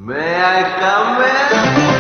May I come in?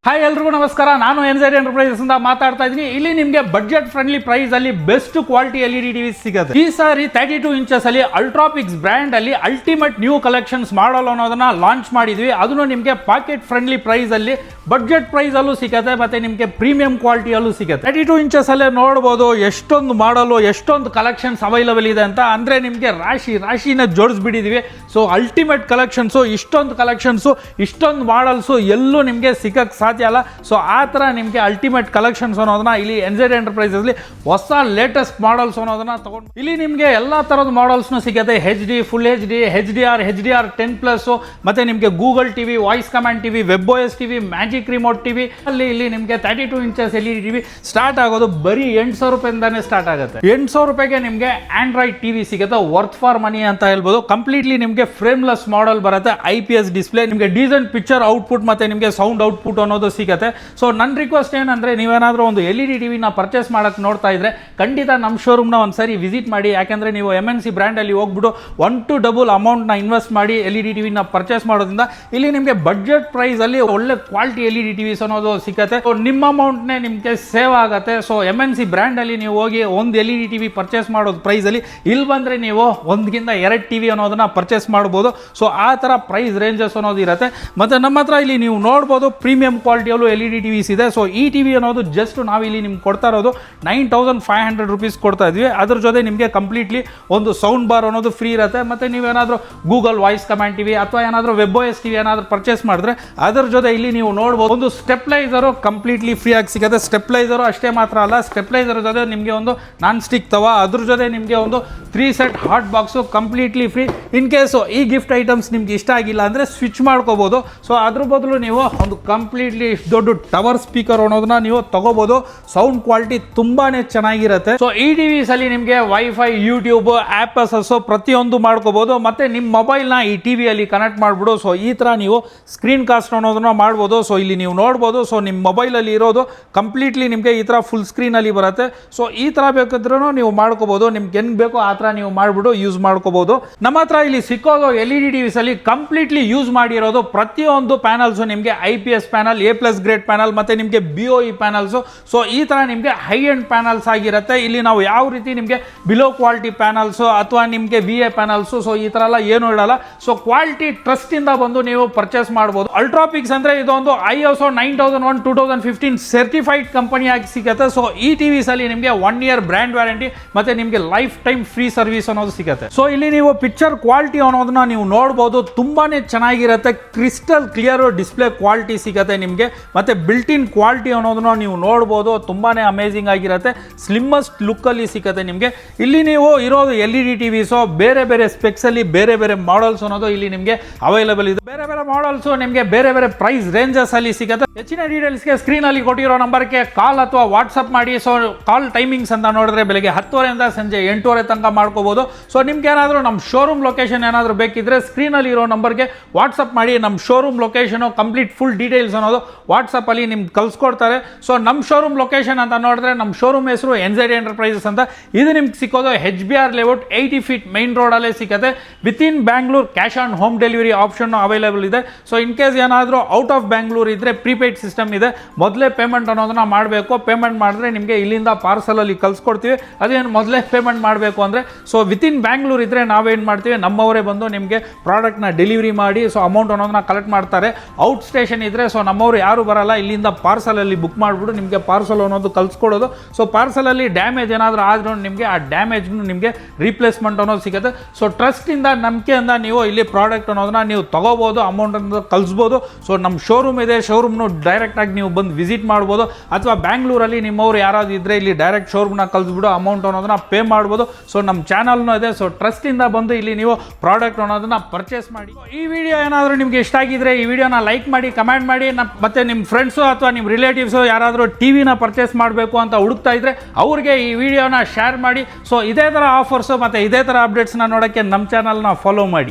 Hi ಎಲ್ರಿಗೂ ನಮಸ್ಕಾರ. ನಾನು NZ ಎಂಟರ್ಪ್ರೈಸಸ್ ಇಂದ ಮಾತಾಡ್ತಾ ಇದ್ದೀನಿ. ಇಲ್ಲಿ ನಿಮಗೆ ಬಡ್ಜೆಟ್ ಫ್ರೆಂಡ್ಲಿ ಪ್ರೈಸ್ ಅಲ್ಲಿ ಬೆಸ್ಟ್ ಕ್ವಾಲಿಟಿ LED ಟಿವಿ ಸಿಗುತ್ತೆ. ಈ ಸಾರಿ 32 ಇಂಚಸ್ ಅಲ್ಲಿ ಅಲ್ಟ್ರಾಪಿಕ್ಸ್ ಬ್ರ್ಯಾಂಡ್ ಅಲ್ಲಿ ಅಲ್ಟಿಮೇಟ್ ನ್ಯೂ ಕಲೆಕ್ಷನ್ಸ್ ಮಾಡಲ್ ಅನ್ನೋದನ್ನ ಲಾಂಚ್ ಮಾಡಿದ್ವಿ. ಅದನ್ನು ನಿಮಗೆ ಪಾಕೆಟ್ ಫ್ರೆಂಡ್ಲಿ ಪ್ರೈಸ್ ಅಲ್ಲಿ ಬಡ್ಜೆಟ್ ಪ್ರೈಸ್ ಅಲ್ಲೂ ಸಿಗುತ್ತೆ, ಮತ್ತೆ ನಿಮಗೆ ಪ್ರೀಮಿಯಂ ಕ್ವಾಲಿಟಿ ಅಲ್ಲೂ ಸಿಗುತ್ತೆ. 32 ಇಂಚಸ್ ಅಲ್ಲೇ ನೋಡಬಹುದು ಎಷ್ಟೊಂದು ಮಾಡಲು ಎಷ್ಟೊಂದು ಕಲೆಕ್ಷನ್ಸ್ ಅವೈಲಬಲ್ ಇದೆ ಅಂತ. ಅಂದ್ರೆ ನಿಮಗೆ ರಾಶಿನ ಜೋಡಿಸ್ಬಿಟ್ಟಿದೀವಿ. ಸೊ ಅಲ್ಟಿಮೇಟ್ ಕಲೆಕ್ಷನ್ಸು, ಇಷ್ಟೊಂದು ಕಲೆಕ್ಷನ್ಸು, ಇಷ್ಟೊಂದು ಮಾಡಲ್ಸು ಎಲ್ಲೂ ನಿಮಗೆ ಸಿಕ್ಕಕ್ಕೆ ಸಾಧ್ಯ ಅಲ್ಲ. ಸೊ ಆ ಥರ ನಿಮಗೆ ಅಲ್ಟಿಮೇಟ್ ಕಲೆಕ್ಷನ್ಸ್ ಅನ್ನೋದನ್ನ ಇಲ್ಲಿ NZ ಎಂಟರ್ಪ್ರೈಸಸ್ ಅಲ್ಲಿ ಹೊಸ ಲೇಟೆಸ್ಟ್ ಮಾಡಲ್ಸ್ ಅನ್ನೋದನ್ನ ತಗೊಂಡು ಇಲ್ಲಿ ನಿಮಗೆ ಎಲ್ಲಾ ತರದ ಮಾಡಲ್ಸ್ನು ಸಿಗುತ್ತೆ. HD, ಫುಲ್ HD, HDR 10+, ಮತ್ತೆ ನಿಮಗೆ Google TV, voice command TV, WebOS TV, magic remote TV ಇಲ್ಲಿ ನಿಮಗೆ 32 ಇಂಚಸ್ LED ಟಿವಿ ಸ್ಟಾರ್ಟ್ ಆಗೋದು ಬರೀ 8,000 ರೂಪಾಯಿಂದಾನೇ ಸ್ಟಾರ್ಟ್ ಆಗುತ್ತೆ. 8,000 ರೂಪಾಯಿಗೆ ನಿಮಗೆ ಆಂಡ್ರಾಯ್ಡ್ ಟಿವಿ ಸಿಗುತ್ತೆ. ವರ್ತ್ ಫಾರ್ ಮನಿ ಅಂತ ಹೇಳ್ಬೋದು. ಕಂಪ್ಲೀಟ್ಲಿ ನಿಮಗೆ ಫ್ರೇಮ್ಲೆಸ್ ಮಾಡಲ್ ಬರುತ್ತೆ. IPS ಡಿಸ್ಪ್ಲೇ, ನಿಮಗೆ ಡೀಸೆಂಟ್ ಪಿಕ್ಚರ್ ಔಟ್ಪುಟ್ ಮತ್ತೆ ನಿಮಗೆ ಸೌಂಡ್ ಔಟ್ಪುಟ್ ಅನ್ನೋದು ಸಿಗುತ್ತೆ. ಸೊ ನನ್ನ ರಿಕ್ವೆಸ್ಟ್ ಏನಂದ್ರೆ, ನೀವೇನಾದ್ರೂ ಒಂದು LED ಟಿವಿನ ಪರ್ಚೇಸ್ ಮಾಡಕ್ ನೋಡ್ತಾ ಇದ್ರೆ ಖಂಡಿತ ನಮ್ಮ ಶೋರೂಮ್ನ ಒಂದ್ಸರಿ ವಿಸಿಟ್ ಮಾಡಿ. ಯಾಕಂದ್ರೆ ನೀವು MNC ಬ್ರ್ಯಾಂಡ್ ಅಲ್ಲಿ ಹೋಗ್ಬಿಟ್ಟು 1 to double ಅಮೌಂಟ್ ನ ಇನ್ವೆಸ್ಟ್ ಮಾಡಿ LED ಟಿವಿನ ಪರ್ಚೇಸ್ ಮಾಡೋದ್ರಿಂದ ಇಲ್ಲಿ ನಿಮಗೆ ಬಡ್ಜೆಟ್ ಪ್ರೈಸ್ ಅಲ್ಲಿ ಒಳ್ಳೆ ಕ್ವಾಲಿಟಿ LED ಟಿವಿಸ್ ಅನ್ನೋದು ಸಿಗುತ್ತೆ. ಸೊ ನಿಮ್ಮ ಅಮೌಂಟ್ ನೇ ನಿಮಗೆ ಸೇವ್ ಆಗುತ್ತೆ. ಸೊ MNC ಬ್ರ್ಯಾಂಡ್ ಅಲ್ಲಿ ನೀವು ಹೋಗಿ ಒಂದು LED ಟಿವಿ ಪರ್ಚೇಸ್ ಮಾಡೋದು ಪ್ರೈಸ್ ಅಲ್ಲಿ, ಇಲ್ಲಿ ಬಂದ್ರೆ ನೀವು ಒಂದಕ್ಕಿಂತ 2 ಟಿವಿ ಅನ್ನೋದನ್ನ ಪರ್ಚೇಸ್ ಮಾಡಬಹುದು. ಸೊ ಆ ತರ ಪ್ರೈಸ್ ರೇಂಜಸ್ ಅನ್ನೋದು ಇರುತ್ತೆ. ಮತ್ತೆ ನಮ್ಮ ಹತ್ರ ಇಲ್ಲಿ ನೀವು ನೋಡಬಹುದು ಪ್ರೀಮಿಯಂ ಕ್ವಾಲಿಟಿಯಲ್ಲೂ LED ಟಿವಿಸ್ ಇದೆ. ಸೊ ಈ ಟಿವಿ ಅನ್ನೋದು ಜಸ್ಟ್ ನಾವಿಲ್ಲಿ ನಿಮ್ಗೆ ಕೊಡ್ತಾ ಇರೋದು 9,500 ರೂಪೀಸ್ ಕೊಡ್ತಾ ಇದ್ವಿ. ಅದ್ರ ಜೊತೆ ನಿಮಗೆ ಕಂಪ್ಲೀಟ್ಲಿ ಒಂದು ಸೌಂಡ್ ಬಾರ್ ಅನ್ನೋದು ಫ್ರೀ ಇರುತ್ತೆ. ಮತ್ತೆ ನೀವೇನಾದ್ರೂ ಗೂಗಲ್ ವಾಯ್ಸ್ ಕಮಾಂಡ್ ಟಿವಿ ಅಥವಾ ಏನಾದರೂ WebOS ಟಿವಿ ಏನಾದರೂ ಪರ್ಚೇಸ್ ಮಾಡಿದ್ರೆ ಅದ್ರ ಜೊತೆ ಇಲ್ಲಿ ನೀವು ನೋಡ್ಬೋದು ಒಂದು ಸ್ಟೆಪ್ಲೈಸರು ಕಂಪ್ಲೀಟ್ಲಿ ಫ್ರೀ ಆಗಿ ಸಿಗುತ್ತೆ. ಸ್ಟೆಪ್ಲೈಸರು ಅಷ್ಟೇ ಮಾತ್ರ ಅಲ್ಲ, ಸ್ಟೆಪ್ಲೈಸರ್ ಜೊತೆ ನಿಮಗೆ ಒಂದು ನಾನ್ ಸ್ಟಿಕ್ ತವ, ಅದ್ರ ಜೊತೆ ನಿಮಗೆ ಒಂದು 3 set hot box completely free. In case ಈ ಗಿಫ್ಟ್ ಐಟಮ್ಸ್ ನಿಮ್ಗೆ ಇಷ್ಟ ಆಗಿಲ್ಲ ಅಂದರೆ ಸ್ವಿಚ್ ಮಾಡ್ಕೋಬೋದು. ಸೊ ಅದ್ರ ಬದಲು ನೀವು ಒಂದು ಕಂಪ್ಲೀಟ್ಲಿ ದೊಡ್ಡ ಟವರ್ ಸ್ಪೀಕರ್ ಅನ್ನೋದನ್ನ ನೀವು ತಗೋಬಹುದು. ಸೌಂಡ್ ಕ್ವಾಲಿಟಿ ತುಂಬಾನೇ ಚೆನ್ನಾಗಿರುತ್ತೆ. ಸೊ ಈ ಟಿವಿಸ್ ಅಲ್ಲಿ ನಿಮಗೆ ವೈಫೈ, ಯೂಟ್ಯೂಬ್, ಆಪಸ್ ಪ್ರತಿಯೊಂದು ಮಾಡ್ಕೋಬಹುದು. ಮತ್ತೆ ನಿಮ್ಮ ಮೊಬೈಲ್ನ ಈ ಟಿವಿಯಲ್ಲಿ ಕನೆಕ್ಟ್ ಮಾಡ್ಬಿಡು. ಸೊ ಈ ತರ ನೀವು ಸ್ಕ್ರೀನ್ ಕಾಸ್ಟ್ ಅನ್ನೋದನ್ನ ಮಾಡ್ಬೋದು. ಸೊ ಇಲ್ಲಿ ನೀವು ನೋಡ್ಬೋದು. ಸೊ ನಿಮ್ಮ ಮೊಬೈಲಲ್ಲಿ ಇರೋದು ಕಂಪ್ಲೀಟ್ಲಿ ನಿಮಗೆ ಈ ತರ ಫುಲ್ ಸ್ಕ್ರೀನ್ ಅಲ್ಲಿ ಬರುತ್ತೆ. ಸೊ ಈ ತರ ಬೇಕಾದ್ರೂ ನೀವು ಮಾಡ್ಕೋಬಹುದು. ನಿಮ್ಗೆ ಹೆಂಗ್ ಬೇಕೋ ಆ ತರ ನೀವು ಮಾಡ್ಬಿಟ್ಟು ಯೂಸ್ ಮಾಡ್ಕೋಬಹುದು. ನಮ್ಮ ಹತ್ರ ಇಲ್ಲಿ ಸಿಕ್ಕೋದು LED ಟಿವಿಸ್ ಅಲ್ಲಿ ಕಂಪ್ಲೀಟ್ಲಿ ಯೂಸ್ ಮಾಡಿರೋದು ಪ್ರತಿಯೊಂದು ಪ್ಯಾನಲ್ಸ್ ನಿಮಗೆ IPS panel, A+ grade panel, ಮತ್ತೆ ನಿಮಗೆ BOE ಪ್ಯಾನಲ್ಸ್. ಸೊ ಈ ತರ ನಿಮಗೆ ಹೈ ಎಂಡ್ ಪ್ಯಾನಲ್ಸ್ ಆಗಿರುತ್ತೆ. ಇಲ್ಲಿ ನಾವು ಯಾವ ರೀತಿ ನಿಮಗೆ ಬಿಲೋ ಕ್ವಾಲಿಟಿ ಪ್ಯಾನಲ್ಸ್ ಅಥವಾ ನಿಮಗೆ VA ಪ್ಯಾನಲ್ಸ್ ಸೊ ಈ ತರ ಎಲ್ಲ ಏನು ಇಡಲ್ಲ. ಸೊ ಕ್ವಾಲಿಟಿ ಟ್ರಸ್ಟ್ ಇಂದ ಬಂದು ನೀವು ಪರ್ಚೇಸ್ ಮಾಡಬಹುದು. ಅಲ್ಟ್ರಾಪಿಕ್ಸ್ ಅಂದ್ರೆ ಇದೊಂದು ISO 9001 2015 ಸರ್ಟಿಫೈಡ್ ಕಂಪನಿ ಆಗಿ ಸಿಗುತ್ತೆ. ಸೊ ಈ ಟಿವಿಸ್ ಅಲ್ಲಿ ನಿಮಗೆ 1 ಇಯರ್ ಬ್ರ್ಯಾಂಡ್ ವ್ಯಾರಂಟಿ ಮತ್ತೆ ನಿಮಗೆ ಲೈಫ್ ಟೈಮ್ ಫ್ರೀ ಸರ್ವಿಸ್ ಅನ್ನೋದು ಸಿಗುತ್ತೆ. ಸೊ ಇಲ್ಲಿ ನೀವು ಪಿಕ್ಚರ್ ಕ್ವಾಲಿಟಿ ಅನ್ನೋದನ್ನ ನೀವು ನೋಡಬಹುದು. ತುಂಬಾನೇ ಚೆನ್ನಾಗಿರುತ್ತೆ. ಕ್ರಿಸ್ಟಲ್ ಕ್ಲಿಯರ್ ಡಿಸ್ಪ್ಲೇ ಕ್ವಾಲಿಟಿ ಸಿಗುತ್ತೆ ನಿಮಗೆ. ಮತ್ತೆ ಬಿಲ್ಟ್ ಇನ್ ಕ್ವಾಲಿಟಿ ಅನ್ನೋದನ್ನ ನೀವು ನೋಡಬಹುದು. ತುಂಬಾನೇ ಅಮೇಜಿಂಗ್ ಆಗಿರುತ್ತೆ. ಸ್ಲಿಮ್ಮಸ್ಟ್ ಲುಕ್ ಅಲ್ಲಿ ಸಿಗುತ್ತೆ ನಿಮಗೆ. ಇಲ್ಲಿ ನೀವು ಇರೋದು LED ಟಿವಿಸ್ ಬೇರೆ ಬೇರೆ ಸ್ಪೆಕ್ಸ್ ಅಲ್ಲಿ ಬೇರೆ ಬೇರೆ ಮಾಡಲ್ಸ್ ಅನ್ನೋದು ಇಲ್ಲಿ ನಿಮಗೆ ಅವೈಲೇಬಲ್ ಇದೆ. ಬೇರೆ ಬೇರೆ ಮಾಡಲ್ಸ್ ನಿಮಗೆ ಬೇರೆ ಬೇರೆ ಪ್ರೈಸ್ ರೇಂಜಸ್ ಅಲ್ಲಿ ಸಿಗುತ್ತೆ. ಹೆಚ್ಚಿನ ಡೀಟೇಲ್ಸ್ಗೆ ಸ್ಕ್ರೀನ್ ಅಲ್ಲಿ ಕೊಟ್ಟಿರೋ ನಂಬರ್ಗೆ ಕಾಲ್ ಅಥವಾ ವಾಟ್ಸ್ಆಪ್ ಮಾಡಿ. ಸೊ ಕಾಲ್ ಟೈಮಿಂಗ್ಸ್ ಅಂತ ನೋಡಿದ್ರೆ ಬೆಳಗ್ಗೆ 10:30 ಸಂಜೆ 8:30 ತನಕ ಮಾಡ್ಕೋಬಹುದು. ಸೊ ನಿಮ್ಗೆ ಏನಾದರೂ ನಮ್ಮ ಶೋರೂಮ್ ಲೊಕೇಶನ್ ಏನಾದರೂ ಬೇಕಿದ್ರೆ ಸ್ಕ್ರೀನ್ ಅಲ್ಲಿ ಇರೋ ನಂಬರ್ಗೆ ವಾಟ್ಸ್ಆಪ್ ಮಾಡಿ. ನಮ್ಮ showroom location complete full details ಅನ್ನೋದು ವಾಟ್ಸ್ಆಪ್ ಅಲ್ಲಿ ನಿಮ್ಗೆ ಕಳ್ಸ್ಕೊಡ್ತಾರೆ. ಸೊ ನಮ್ಮ ಶೋರೂಮ್ ಲೊಕೇಶನ್ ಅಂತ ನೋಡಿದ್ರೆ ನಮ್ಮ ಶೋರೂಮ್ ಹೆಸರು NZ ಎಂಟರ್ಪ್ರೈಸಸ್ ಅಂತ. ಇದು ನಿಮ್ಗೆ ಸಿಕ್ಕೋದು HBR layout 80 feet main road ಅಲ್ಲೇ ಸಿಗುತ್ತೆ. With in Bangalore cash on home delivery option available ಇದೆ. ಸೊ ಇನ್ ಕೇಸ್ ಏನಾದರೂ ಔಟ್ ಆಫ್ ಬ್ಯಾಂಗ್ಳೂರ್ ಇದ್ರೆ ಪ್ರೀಪೇಯ್ಡ್ ಸಿಸ್ಟಮ್ ಇದೆ. ಮೊದಲೇ ಪೇಮೆಂಟ್ ಅನ್ನೋದನ್ನ ಮಾಡಬೇಕು. ಪೇಮೆಂಟ್ ಮಾಡಿದ್ರೆ ನಿಮಗೆ ಇಲ್ಲಿಂದ ಪಾರ್ಸಲ್ ಅಲ್ಲಿ ಕಳ್ಸ್ಕೊಡ್ತೀವಿ. ಅದೇನು ಮೊದಲೇ ಪೇಮೆಂಟ್ ಮಾಡಬೇಕು ಅಂದ್ರೆ ಸೊ ವಿತ್ ಇನ್ ಬ್ಯಾಂಗ್ಳೂರ್ ಇದ್ರೆ ನಾವೇನು ಮಾಡ್ತೀವಿ, ನಮ್ಮವರೇ ಬಂದು ನಿಮಗೆ ಪ್ರಾಡಕ್ಟ್ನ ಡೆಲಿವರಿ ಮಾಡಿ ಸೊ ಅಮೌಂಟ್ ಅನ್ನೋದನ್ನ ಕಲೆಕ್ಟ್ ಮಾಡ್ತಾರೆ. ಔಟ್ ಸ್ಟೇಷನ್ ಇದ್ರೆ ಸೊ ನಮ್ಮವರು ಯಾರು ಬರಲ್ಲ, ಇಲ್ಲಿಂದ ಪಾರ್ಸಲ್ ಅಲ್ಲಿ ಬುಕ್ ಮಾಡಿಬಿಟ್ಟು ನಿಮಗೆ ಪಾರ್ಸಲ್ ಅನ್ನೋದು ಕಳ್ಸ್ಕೊಡೋದು. ಸೊ ಪಾರ್ಸಲ್ ಅಲ್ಲಿ ಡ್ಯಾಮೇಜ್ ಏನಾದರೂ ಆದ್ರೂ ನಿಮಗೆ ಆ ಡ್ಯಾಮೇಜ್ ನಿಮಗೆ ರೀಪ್ಲೇಸ್ಮೆಂಟ್ ಅನ್ನೋದು ಸಿಗುತ್ತೆ. ಸೊ ಟ್ರಸ್ಟ್ ಇಂದ, ನಂಬಿಕೆಯಿಂದ ನೀವು ಇಲ್ಲಿ ಪ್ರಾಡಕ್ಟ್ ಅನ್ನೋದನ್ನ ನೀವು ತಗೋಬಹುದು, ಅಮೌಂಟ್ ಅನ್ನೋದು ಕಳಿಸ್ಬೋದು. ಸೊ ನಮ್ಮ ಶೋರೂಮ್ ಇದೆ. ಶೋರೂಮ್ನು ಡೈರೆಕ್ಟ್ ಆಗಿ ನೀವು ಬಂದು ವಿಸಿಟ್ ಮಾಡ್ಬೋದು. ಅಥವಾ ಬ್ಯಾಂಗ್ಳೂರಲ್ಲಿ ನಿಮ್ಮವರು ಯಾರಾದ್ರು ಇದ್ರೆ ಇಲ್ಲಿ ಡೈರೆಕ್ಟ್ ಶೋರೂಮ್ನ ಕಳಿಸ್ಬಿಟ್ಟು ಅಮೌಂಟ್ ಅನ್ನೋದನ್ನ ಪೇ ಮಾಡ್ಬೋದು. ಸೊ ನಮ್ಮ ಚಾನಲ್ನೂ ಇದೆ. ಸೊ ಟ್ರಸ್ಟ್ ಇಂದ ಬಂದು ಇಲ್ಲಿ ನೀವು ಪ್ರಾಡಕ್ಟ್ ಅನ್ನೋದನ್ನ ಪರ್ಚೇಸ್ ಮಾಡಿ. ಈ ವಿಡಿಯೋ ಏನಾದರೂ ನಿಮಗೆ ಇಷ್ಟ ಆಗಿದ್ರೆ ಈ ವಿಡಿಯೋನ ಲೈಕ್ ಮಾಡಿ, ಕಮೆಂಟ್ ಮಾಡಿ. ಮತ್ತೆ ನಿಮ್ಮ ಫ್ರೆಂಡ್ಸು ಅಥವಾ ನಿಮ್ಮ ರಿಲೇಟಿವ್ಸು ಯಾರಾದರೂ ಟಿವಿನ ಪರ್ಚೇಸ್ ಮಾಡಬೇಕು ಅಂತ ಹುಡುಕ್ತಾ ಇದ್ರೆ ಅವ್ರಿಗೆ ಈ ವಿಡಿಯೋನ ಶೇರ್ ಮಾಡಿ. ಸೊ ಇದೇ ಥರ ಆಫರ್ಸು ಮತ್ತು ಇದೇ ಥರ ಅಪ್ಡೇಟ್ಸ್ನ ನೋಡೋಕ್ಕೆ ನಮ್ಮ ಚಾನಲ್ನ ಫಾಲೋ ಮಾಡಿ.